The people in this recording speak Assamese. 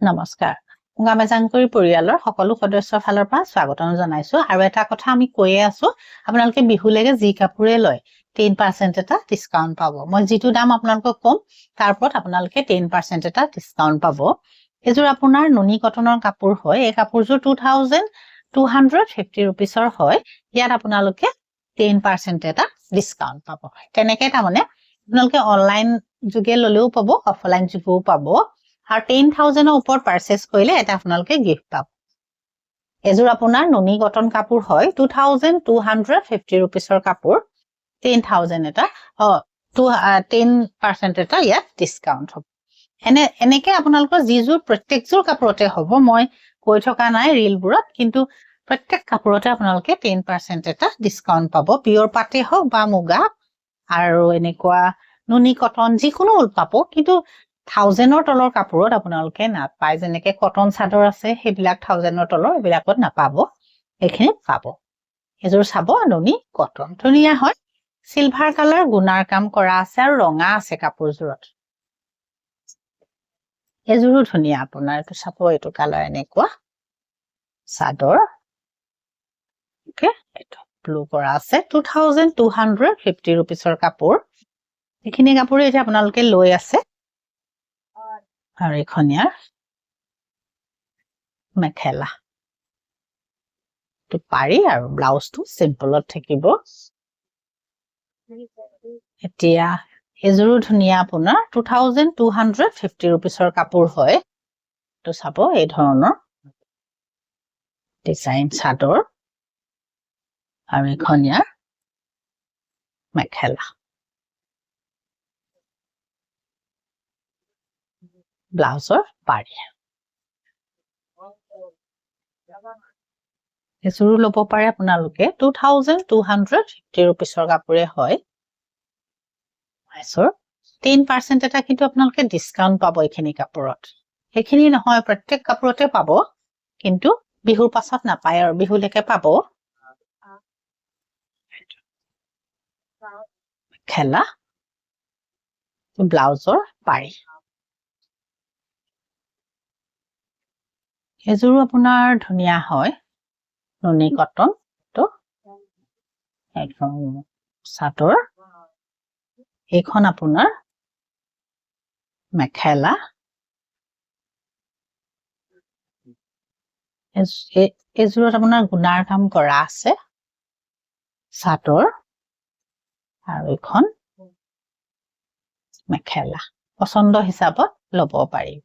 নমস্কাৰ গামেজাংকুৰি পৰিয়ালৰ সকলো সদস্যৰ ফালৰ পৰা স্বাগতম জনাইছো আৰু এটা কথা আমি কৈয়ে আছো আপোনালোকে বিহুলৈকে যি কাপোৰে লয় 10% এটা ডিসকাউন্ট পাব মই যেটো দাম আপোনালোকক কম তাৰ ওপৰত আপোনালোকে 10% এটা ডিসকাউন্ট পাব এজোৰ আপোনাৰ নুনি কটনৰ কাপোৰ হয় এই কাপোৰজোৰ 2250 रुपीसৰ হয় ইয়াত আপোনালোকে 10% এটা ডিসকাউন্ট পাব তেনেকৈ তাৰমানে আপোনালোকে অনলাইন যোগে ললেও পাব অফলাইন যোগেও পাব আর 10,000 এর উপর পারচেজ করলে এটা আপনাদেরকে গিফট পাব এজোর আপনার নুনি কটন কাপড় হয় 2250 ৰুপিসৰ কাপড় 10,000 এটা 10% এটা ইয়াত ডিসকাউন্ট হ'ব এনেকে আপোনালোকৰ জিজোৰ প্ৰত্যেকজোৰ কাপড়তে হ'ব মই কৈ থকা নাই ৰিলবোৰত কিন্তু প্ৰত্যেক কাপড়তে আপোনালোকে 10% এটা ডিসকাউন্ট পাব পিওৰ পাটে হোক বা মুগা আৰু এনেকুৱা নুনি কটন যিকোনো পাব কিন্তু 1000 তলৰ কাপোৰত আপোনালোকে নাপায় যেনেকৈ কটন চাদৰ আছে হেবিলাক 1000 তলৰ এবিলাকত নাপাব এখিনি পাব এজোৰ চাব নুনি কটন ধুনিয়া হয় সিলভাৰ কালাৰ গুণাৰ কাম কৰা আছে আৰু ৰঙা আছে কাপোৰজোৰত এজোৰো ধুনিয়া আপোনাৰ এটো চাব এটো কালাৰ এনেকুৱা চাদৰ ওকে এটো ব্লু কৰা আছে 2250 रुपीसৰ কাপোৰ এখিনি কাপোৰ এটা আপোনালোকে লৈ আছে আৰু এখনিয়া মেখেলা তো পাৰি আৰু ব্লাউজটো সিম্পলত থাকিব এতিয়া এজোৰো ধুনিয়া আপোনাৰ 2250 रुपीसৰ কাপোৰ হয় তো চাব এই ধৰণৰ ডিজাইন চাদৰ আৰু এখনিয়া মেখেলা ব্লাউজৰ পাৰি এজোৰো ল'ব পাৰে আপোনালোকে 2250 रुपीसৰ কাপোৰে হয় আইছৰ 10% এটা কিন্তু আপোনালোকে ডিসকাউন্ট পাব এখিনি কাপোৰত এখিনি নহয় প্ৰত্যেক কাপোৰতে পাব কিন্তু বিহুৰ পাছত নাপায় আৰু বিহুলৈকে পাব খেলা ব্লাউজৰ পাৰি এজোৰো আপোনাৰ ধুনিয়া হয় নুনি কটন তো একদম চাদৰ এখন আপোনাৰ মেখেলা এজোৰত আপোনাৰ গুণাৰ কাম কৰা আছে চাদৰ আৰু এখন মেখেলা পছন্দ হিচাপত ল'ব পাৰিব